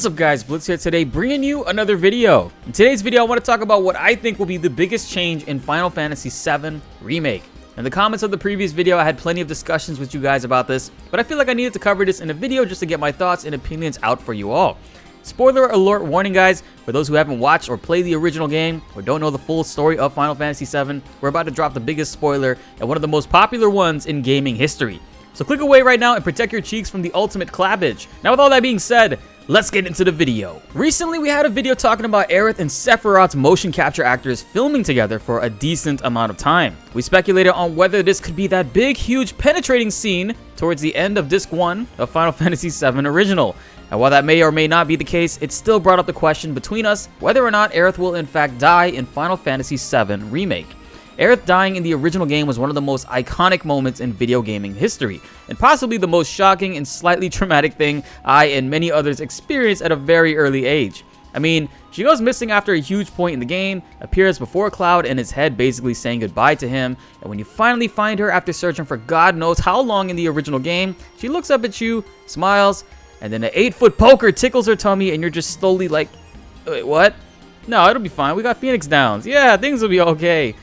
What's up guys, BltzZ here today bringing you another video. In today's video I want to talk about what I think will be the biggest change in Final Fantasy VII Remake. In the comments of the previous video I had plenty of discussions with you guys about this, but I feel like I needed to cover this in a video just to get my thoughts and opinions out for you all. Spoiler alert warning guys, for those who haven't watched or played the original game or don't know the full story of Final Fantasy VII, we're about to drop the biggest spoiler and one of the most popular ones in gaming history. So click away right now and protect your cheeks from the ultimate clappage. Now with all that being said, let's get into the video. Recently we had a video talking about Aerith and Sephiroth's motion capture actors filming together for a decent amount of time. We speculated on whether this could be that big, huge, penetrating scene towards the end of Disc 1 of Final Fantasy VII Original. And while that may or may not be the case, it still brought up the question between us whether or not Aerith will in fact die in Final Fantasy VII Remake. Aerith dying in the original game was one of the most iconic moments in video gaming history, and possibly the most shocking and slightly traumatic thing I and many others experienced at a very early age. I mean, she goes missing after a huge point in the game, appears before Cloud and his head basically saying goodbye to him, and when you finally find her after searching for God knows how long in the original game, she looks up at you, smiles, and then an 8-foot poker tickles her tummy and you're just slowly like, wait, what? No, it'll be fine, we got Phoenix Downs, yeah, things will be okay.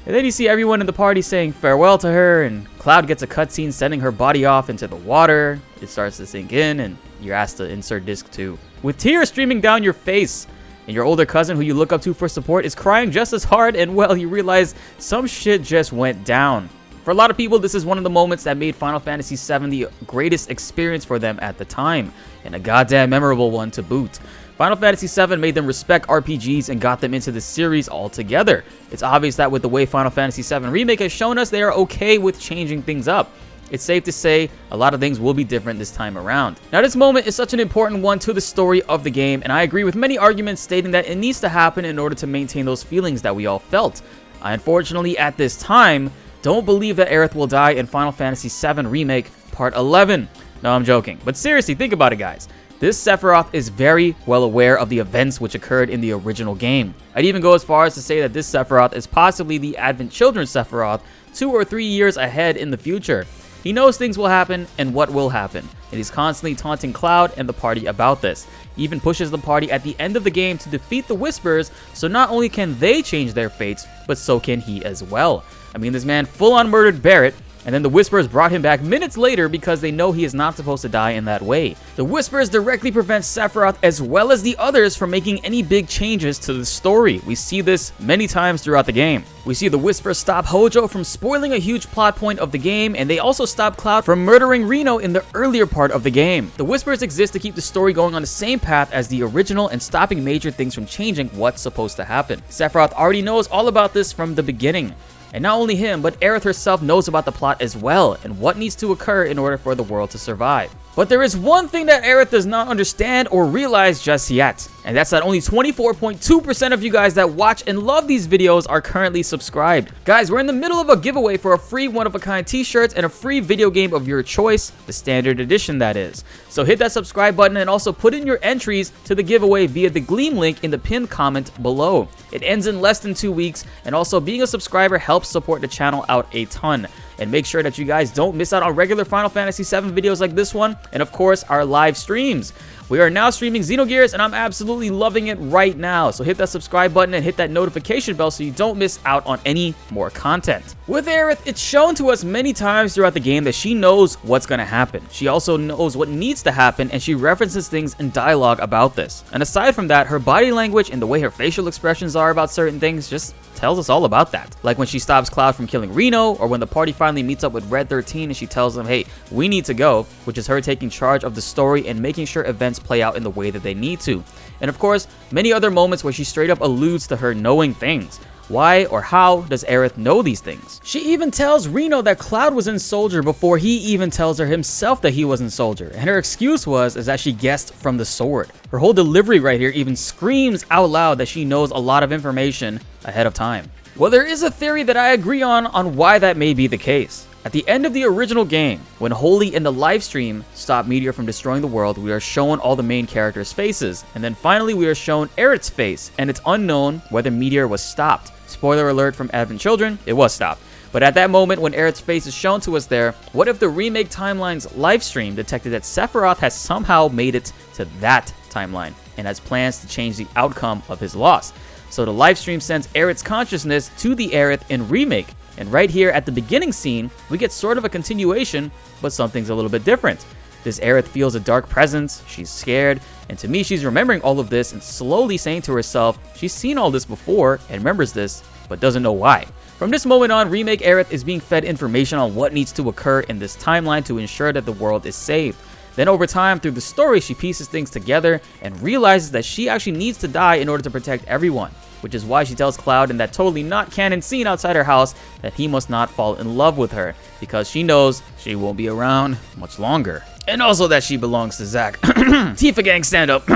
And then you see everyone in the party saying farewell to her, and Cloud gets a cutscene sending her body off into the water. It starts to sink in, and you're asked to insert disc 2. With tears streaming down your face, and your older cousin who you look up to for support is crying just as hard, and well, you realize some shit just went down. For a lot of people, this is one of the moments that made Final Fantasy VII the greatest experience for them at the time, and a goddamn memorable one to boot. Final Fantasy VII made them respect RPGs and got them into the series altogether. It's obvious that with the way Final Fantasy VII Remake has shown us, they are okay with changing things up. It's safe to say a lot of things will be different this time around. Now this moment is such an important one to the story of the game, and I agree with many arguments stating that it needs to happen in order to maintain those feelings that we all felt. I unfortunately at this time don't believe that Aerith will die in Final Fantasy VII Remake Part 11. No, I'm joking, but seriously, think about it guys. This Sephiroth is very well aware of the events which occurred in the original game. I'd even go as far as to say that this Sephiroth is possibly the Advent Children Sephiroth 2 or 3 years ahead in the future. He knows things will happen and what will happen, and he's constantly taunting Cloud and the party about this. He even pushes the party at the end of the game to defeat the Whisperers, so not only can they change their fates, but so can he as well. I mean, this man full-on murdered Barrett, and then the Whisperers brought him back minutes later because they know he is not supposed to die in that way. The Whisperers directly prevent Sephiroth as well as the others from making any big changes to the story. We see this many times throughout the game. We see the Whisperers stop Hojo from spoiling a huge plot point of the game, and they also stop Cloud from murdering Reno in the earlier part of the game. The Whisperers exist to keep the story going on the same path as the original and stopping major things from changing what's supposed to happen. Sephiroth already knows all about this from the beginning. And not only him, but Aerith herself knows about the plot as well, and what needs to occur in order for the world to survive. But there is one thing that Aerith does not understand or realize just yet, and that's that only 24.2% of you guys that watch and love these videos are currently subscribed. Guys, we're in the middle of a giveaway for a free one-of-a-kind t-shirts and a free video game of your choice, the standard edition that is. So hit that subscribe button and also put in your entries to the giveaway via the Gleam link in the pinned comment below. It ends in less than 2 weeks, and also being a subscriber helps support the channel out a ton. And make sure that you guys don't miss out on regular Final Fantasy VII videos like this one, and of course our live streams. We are now streaming Xenogears, and I'm absolutely loving it right now. So hit that subscribe button and hit that notification bell so you don't miss out on any more content. With Aerith, it's shown to us many times throughout the game that she knows what's going to happen. She also knows what needs to happen, and she references things in dialogue about this. And aside from that, her body language and the way her facial expressions are about certain things just tells us all about that. Like when she stops Cloud from killing Reno, or when the party finally meets up with Red 13 and she tells them, hey, we need to go, which is her taking charge of the story and making sure events play out in the way that they need to. And of course, many other moments where she straight up alludes to her knowing things. Why or how does Aerith know these things? She even tells Reno that Cloud was in Soldier before he even tells her himself that he was in Soldier, and her excuse was that she guessed from the sword. Her whole delivery right here even screams out loud that she knows a lot of information ahead of time. Well, there is a theory that I agree on why that may be the case. At the end of the original game, when Holy in the live stream stopped Meteor from destroying the world, we are shown all the main characters' faces, and then finally we are shown Aerith's face, and it's unknown whether Meteor was stopped. Spoiler alert from Advent Children, it was stopped. But at that moment when Aerith's face is shown to us there, what if the Remake timeline's livestream detected that Sephiroth has somehow made it to that timeline and has plans to change the outcome of his loss. So the live stream sends Aerith's consciousness to the Aerith in Remake. And right here at the beginning scene, we get sort of a continuation, but something's a little bit different. This Aerith feels a dark presence, she's scared, and to me she's remembering all of this and slowly saying to herself she's seen all this before and remembers this, but doesn't know why. From this moment on, Remake Aerith is being fed information on what needs to occur in this timeline to ensure that the world is saved. Then over time, through the story, she pieces things together and realizes that she actually needs to die in order to protect everyone, which is why she tells Cloud in that totally not canon scene outside her house that he must not fall in love with her, because she knows she won't be around much longer. And also that she belongs to Zack. Tifa gang, stand up.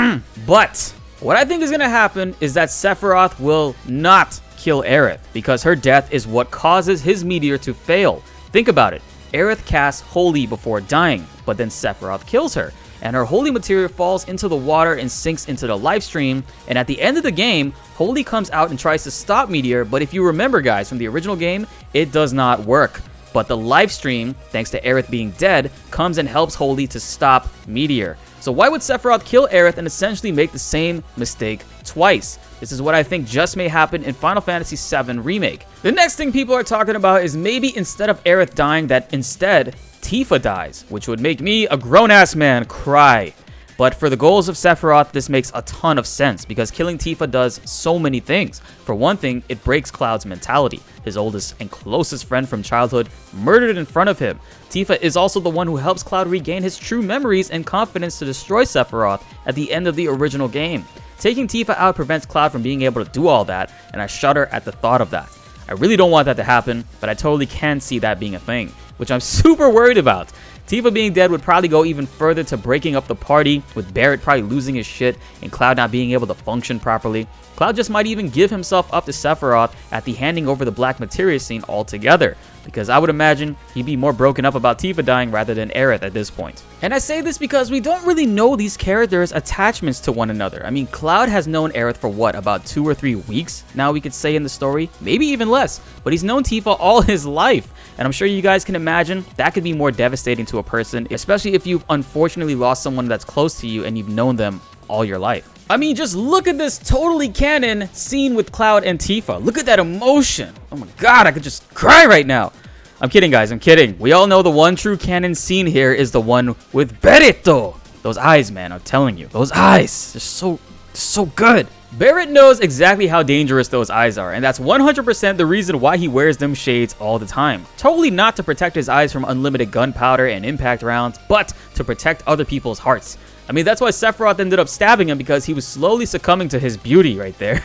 But what I think is going to happen is that Sephiroth will not kill Aerith, because her death is what causes his meteor to fail. Think about it. Aerith casts Holy before dying, but then Sephiroth kills her, and her Holy material falls into the water and sinks into the live stream, and at the end of the game, Holy comes out and tries to stop Meteor, but if you remember guys from the original game, it does not work. But the live stream, thanks to Aerith being dead, comes and helps Holy to stop Meteor. So why would Sephiroth kill Aerith and essentially make the same mistake twice? This is what I think just may happen in Final Fantasy VII Remake. The next thing people are talking about is maybe instead of Aerith dying, that instead Tifa dies, which would make me, a grown-ass man, cry. But for the goals of Sephiroth, this makes a ton of sense, because killing Tifa does so many things. For one thing, it breaks Cloud's mentality. His oldest and closest friend from childhood murdered in front of him. Tifa is also the one who helps Cloud regain his true memories and confidence to destroy Sephiroth at the end of the original game. Taking Tifa out prevents Cloud from being able to do all that, and I shudder at the thought of that. I really don't want that to happen, but I totally can see that being a thing, which I'm super worried about. Tifa being dead would probably go even further to breaking up the party, with Barrett probably losing his shit and Cloud not being able to function properly. Cloud just might even give himself up to Sephiroth at the handing over the Black Materia scene altogether, because I would imagine he'd be more broken up about Tifa dying rather than Aerith at this point. And I say this because we don't really know these characters' attachments to one another. I mean, Cloud has known Aerith for what, about 2 or 3 weeks now, we could say, in the story? Maybe even less, but he's known Tifa all his life. And I'm sure you guys can imagine that could be more devastating to a person, especially if you've unfortunately lost someone that's close to you and you've known them all your life. I mean, just look at this totally canon scene with Cloud and Tifa. Look at that emotion. Oh my god, I could just cry right now. I'm kidding, guys, I'm kidding. We all know the one true canon scene here is the one with Berito. Those eyes, man, I'm telling you. Those eyes, they're so good. Barrett knows exactly how dangerous those eyes are, and that's 100% the reason why he wears them shades all the time. Totally not to protect his eyes from unlimited gunpowder and impact rounds, but to protect other people's hearts. I mean, that's why Sephiroth ended up stabbing him, because he was slowly succumbing to his beauty right there.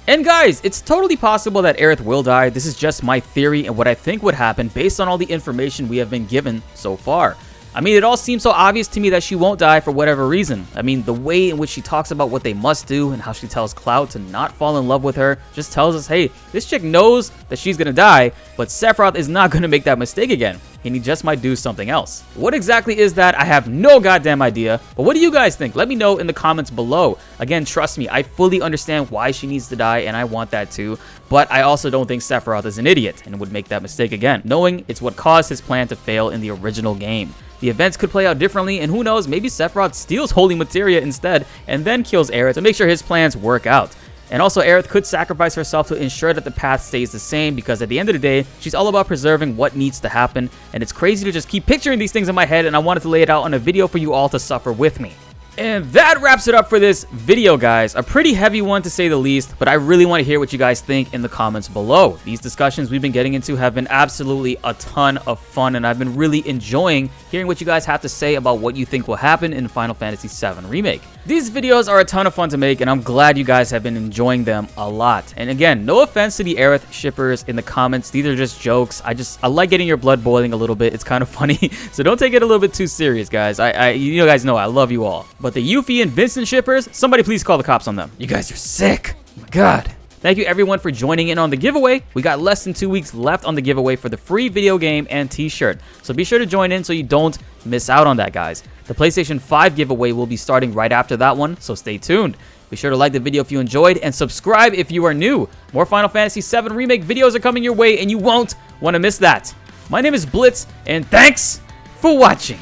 And guys, it's totally possible that Aerith will die. This is just my theory and what I think would happen based on all the information we have been given so far. I mean, it all seems so obvious to me that she won't die for whatever reason. I mean, the way in which she talks about what they must do and how she tells Cloud to not fall in love with her just tells us, hey, this chick knows that she's gonna die, but Sephiroth is not gonna make that mistake again, and he just might do something else. What exactly is that? I have no goddamn idea, but what do you guys think? Let me know in the comments below. Again, trust me, I fully understand why she needs to die, and I want that too, but I also don't think Sephiroth is an idiot and would make that mistake again, knowing it's what caused his plan to fail in the original game. The events could play out differently, and who knows, maybe Sephiroth steals Holy Materia instead and then kills Aerith to make sure his plans work out. And also, Aerith could sacrifice herself to ensure that the path stays the same, because at the end of the day, she's all about preserving what needs to happen, and it's crazy to just keep picturing these things in my head, and I wanted to lay it out on a video for you all to suffer with me. And that wraps it up for this video, guys. A pretty heavy one to say the least, but I really want to hear what you guys think in the comments below. These discussions we've been getting into have been absolutely a ton of fun, and I've been really enjoying hearing what you guys have to say about what you think will happen in Final Fantasy VII Remake. These videos are a ton of fun to make, and I'm glad you guys have been enjoying them a lot. And again, no offense to the Aerith shippers in the comments. These are just jokes. I like getting your blood boiling a little bit. It's kind of funny. So don't take it a little bit too serious, guys. You guys know I love you all. But the Yuffie and Vincent shippers, somebody please call the cops on them. You guys are sick. Oh my god. Thank you everyone for joining in on the giveaway. We got less than 2 weeks left on the giveaway for the free video game and t-shirt. So be sure to join in so you don't miss out on that, guys. The PlayStation 5 giveaway will be starting right after that one, so stay tuned. Be sure to like the video if you enjoyed and subscribe if you are new. More Final Fantasy VII Remake videos are coming your way and you won't want to miss that. My name is BltzZ, and thanks for watching.